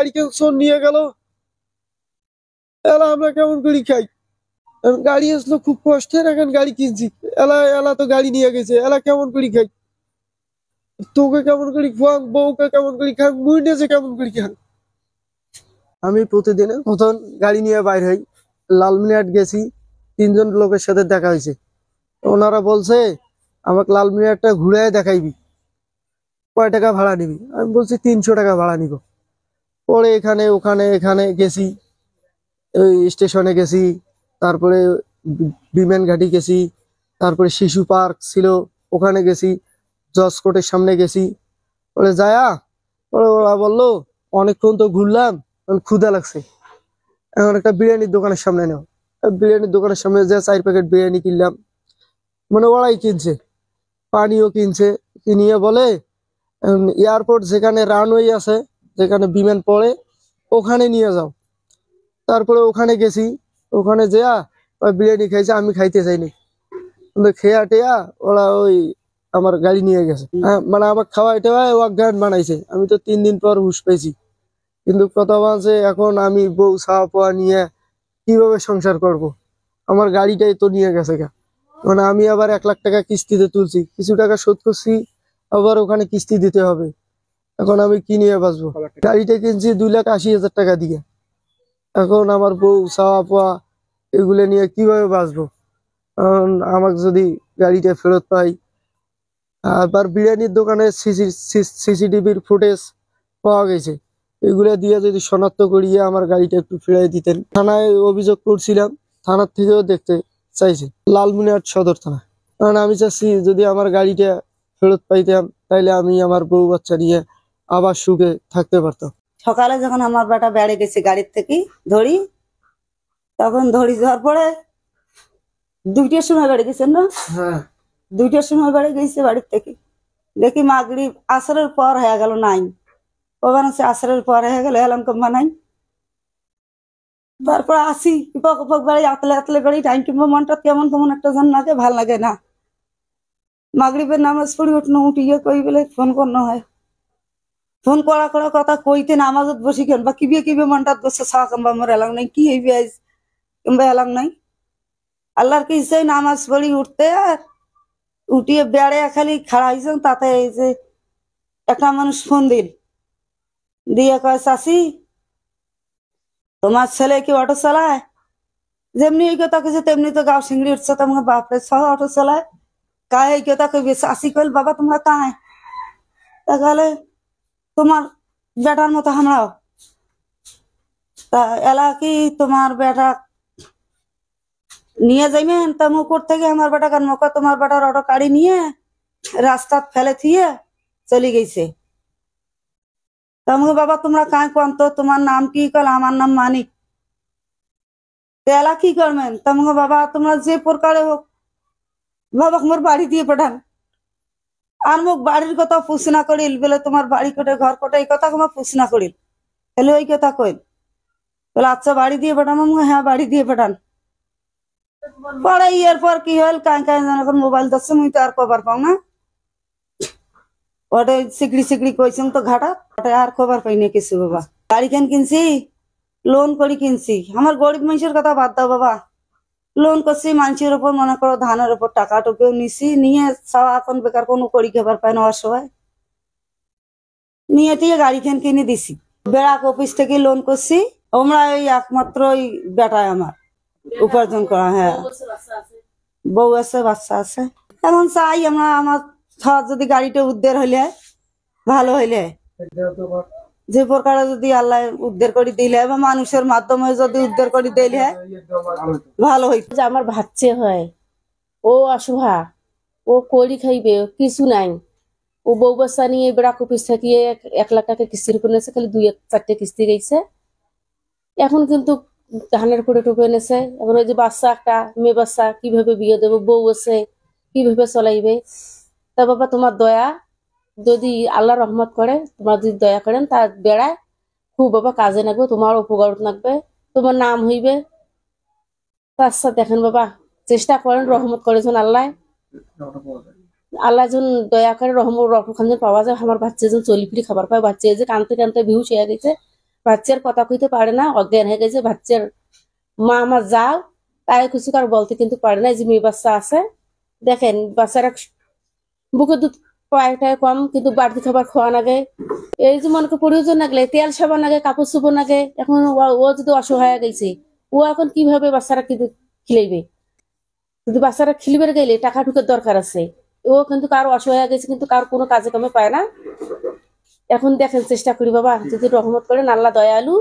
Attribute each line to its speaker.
Speaker 1: গাড়ি চোর নিয়ে গেল, এলা আমরা কেমন করে খাই? গাড়ি আসলো খুব কষ্টের, এখন গাড়ি কিনছি, এলা এলা তো গাড়ি নিয়ে গেছে, এলা কেমন করে খাই? তোকে কেমন করে খাওয়াং, বউকে কেমন করে খাং, মুই নিজে কেমন করে খাং? আমি প্রতিদিনের মতন গাড়ি নিয়ে বাইর হই। লালমিনহাট গেছি, 3জন লোকের সাথে দেখা হয়েছে। ওনারা বলছে আমাকে লালমিনহাটটা ঘুরে দেখাইবি, কয় টাকা ভাড়া নিবি? আমি বলছি 300 টাকা ভাড়া নিব। পরে এখানে ওখানে এখানে গেছি, ওই স্টেশনে গেছি, তারপরে বিমান ঘাটি গেছি, তারপরে শিশু পার্ক ছিল ওখানে গেছি, জজ কোর্টের সামনে গেছি। পরে যায়া পরে ওরা বললো অনেকক্ষণ তো ঘুরলাম, এখন ক্ষুধা লাগছে, এখন একটা বিরিয়ানির দোকানের সামনে নেও। বিরিয়ানির দোকানের সামনে যে 4 প্যাকেট বিরিয়ানি কিনলাম, মানে ওরাই কিনছে, পানিও কিনছে। কিনিয়ে বলে এয়ারপোর্ট যেখানে রানওয়ে আছে, যেখানে বিমান পড়ে, ওখানে নিয়ে যাও। তারপরে ওখানে গেছি, ওখানে যেয়া বিরিয়ানি খাইছে, আমি খাইতে চাইনি, কিন্তু খেয়া টেয়া ওরা ওই আমার গাড়ি নিয়ে গেছে। মানে আমার খাওয়াই টেওয়াই অজ্ঞান বানাইছে। আমি তো 3 দিন পর হুঁশ পেয়েছি, কিন্তু কথা বলছে এখন আমি বউ ছাওয়া পোয়া নিয়ে কিভাবে সংসার করব? আমার গাড়িটাই তো নিয়ে গেছে গা। মানে আমি আবার 1 লাখ টাকা কিস্তিতে তুলছি, কিছু টাকা শোধ করছি, আবার ওখানে কিস্তি দিতে হবে। এখন আমি কি নিয়ে বাঁচবো? গাড়িটা কিনছি 2,80,000 টাকা দিয়ে। এখন আমার বউ ছাওয়া পোয়া এগুলো নিয়ে কিভাবে বাঁচবো? কারণ আমাকে যদি গাড়িটা ফেরত পাই, আবার বিরিয়ানির দোকানে সিসিটিভির ফুটেজ পাওয়া গেছে, এগুলা দিয়ে যদি শনাক্ত করিয়ে আমার গাড়িটা একটু ফিরিয়ে দিতেন। থানায় অভিযোগ করছিলাম, থানার থেকেও দেখতে চাইছে, লালমিনহাট সদর থানা। কারণ আমি চাচ্ছি যদি আমার গাড়িটা ফেরত পাইতাম, তাইলে আমি আমার বউ বাচ্চা নিয়ে আবার সুখে থাকতে পারতাম।
Speaker 2: সকালে যখন আমার বেটা বেড়ে গেছে গাড়ির থেকে ধরি, তখন ধরি যাওয়ার পরে 2টার সময় বেড়ে গেছেন না?
Speaker 1: হ্যাঁ,
Speaker 2: 2টার সময় বেড়ে গেছে বাড়ির থেকে। দেখি মাগরিব আসরের পর হয়ে গেল নাই, ওখানে আসরের পর হয়ে গেল, এলাম কম্বা নাই। তারপর আসি পক পক বাড়ি আতলে আতলে বাড়ি, টাইম কিংবা মনটা কেমন কেমন একটা জন লাগে, ভাল লাগে না। মাগরিবের নামাজ পড়ি, উঠনো উঠিয়ে কই বলে ফোন করনো হয়, ফোন করা করা কথা কইতে নামাজত বসি কেন বা কিবে মনটা বসে ছাওয়া কিংবা মোর এলাম নাই, কি হইবে আজ কিংবা এলাম নাই। আল্লাহর কি ইচ্ছাই নামাজ পড়ি উঠতে, আর উঠিয়ে বেড়ে খালি খাড়া হয়েছেন, তাতে এই যে একটা মানুষ ফোন দিল, দিয়ে কয় চাচি তোমার ছেলে কি অটো চালায়? যেমনি এই কথা কেছে তেমনি তো গাও সিংড়ি উঠছে, তোমার বাপরে সহ অটো চালায়। কায় এই কথা কইবে, চাচি কইল বাবা তোমরা কায়? তাহলে তোমার বেটার মতো আমরাও। তা এলা কি তোমার বেটা নিয়ে যাইবেন? তা মুকুর থেকে আমার বেটা কান মুখ তোমার বেটার অটো গাড়ি নিয়ে রাস্তাত ফেলে থিয়ে চলে গেছে। তোমাকে বাবা তোমরা কায় কোন তো, তোমার নাম কি? কল আমার নাম মানিক। এলা কি করবেন? তোমাকে বাবা তোমরা যে প্রকারে হোক বাবা মোর বাড়ি দিয়ে পাঠান। আর মুখ বাড়ির কথা পুষনা করিল বলে, তোমার বাড়ি কোটে ঘর কোটে এই কথা তোমার পুষনা করিল, তাহলে ওই কথা কইল বলে আচ্ছা বাড়ি দিয়ে পাঠান। হ্যাঁ বাড়ি দিয়ে পাঠান। পরে ইয়ের পর কি হল কায় কায় এখন মোবাইল ধরছে, মুই তো আর খবর পাও না। ওটা সিকড়ি সিকড়ি কইছেন তো ঘাটা, ওটা আর খবর পাই না কিছু। বাবা গাড়ি কেন কিনছি? লোন করি কিনছি। আমার গরিব মানুষের কথা বাদ দাও বাবা, লোন করছি মানুষের উপর, মনে করো ধানের উপর টাকা টুকেও নিছি, নিয়ে ছাওয়া এখন বেকার কোনো করি খাবার পায় না অসহায়, নিয়ে টিয়ে গাড়ি কেন কিনে দিছি। বেড়াক অফিস থেকে লোন করছি, আমরা ওই একমাত্র ওই বেটায় আমার উপার্জন করা। হ্যাঁ বউ আছে বাচ্চা আছে। এখন চাই আমরা আমার যদি গাড়িটা উদ্ধার হইলে ভালো হইলে, যে প্রকারে যদি আল্লাহ উদ্ধার করে দিলে বা মানুষের মাধ্যমে যদি উদ্ধার করে দিলে ভালো হইতো।
Speaker 3: আমার ভাবছে হয় ও অসুহা, ও করি খাইবে কিছু নাই, ও বউ বাচ্চা নিয়ে বেড়া কপিস থাকিয়ে 1 লাখ টাকা কিস্তির উপর নেছে, খালি 2-4টে কিস্তি গেছে। এখন কিন্তু ধানের করে টুপে এনেছে। এখন ওই যে বাচ্চা একটা মেয়ে বাচ্চা, কিভাবে বিয়ে দেবো, বউ আছে কিভাবে চলাইবে। তা বাবা তোমার দয়া, যদি আল্লাহ রহমত করে, তোমার যদি দয়া করেন, তার বেড়ায় খুব বাবা কাজে লাগবে, তোমার উপকার লাগবে, তোমার নাম হইবে। তার সাথে দেখেন বাবা চেষ্টা করেন, রহমত করেছেন আল্লাহ, আল্লাহ যেন দয়া করে রহমত রহমান যেন পাওয়া যায়। আমার বাচ্চা যেন চলি ফিরি খাবার পায়, বাচ্চা যে কানতে কানতে বিহু শেয়া গেছে, বাচ্চার কথা কইতে পারে না, অজ্ঞান হয়ে গেছে। বাচ্চার মা আমার যাও তাই কিছু কার বলতে কিন্তু পারে না, যে মেয়ে বাচ্চা আছে। দেখেন বাচ্চারা বুকে দুধ পায়টায় কম, কিন্তু বাড়তি খাবার খাওয়া লাগে। এই যে মনে প্রয়োজন লাগলে তেল সাবান লাগে, কাপড় চোপড় লাগে। এখন ও যদি অসহায় গেছে, ও এখন কিভাবে বাচ্চারা কিন্তু খিলাইবে? কিন্তু বাচ্চারা খিলবে গেলে টাকা ঢুকের দরকার আছে। ও কিন্তু কারো অসহায় গেছে, কিন্তু কার কোনো কাজে কামে পায় না। এখন দেখেন চেষ্টা করি বাবা, যদি রহমত করেন আল্লাহ দয়ালু।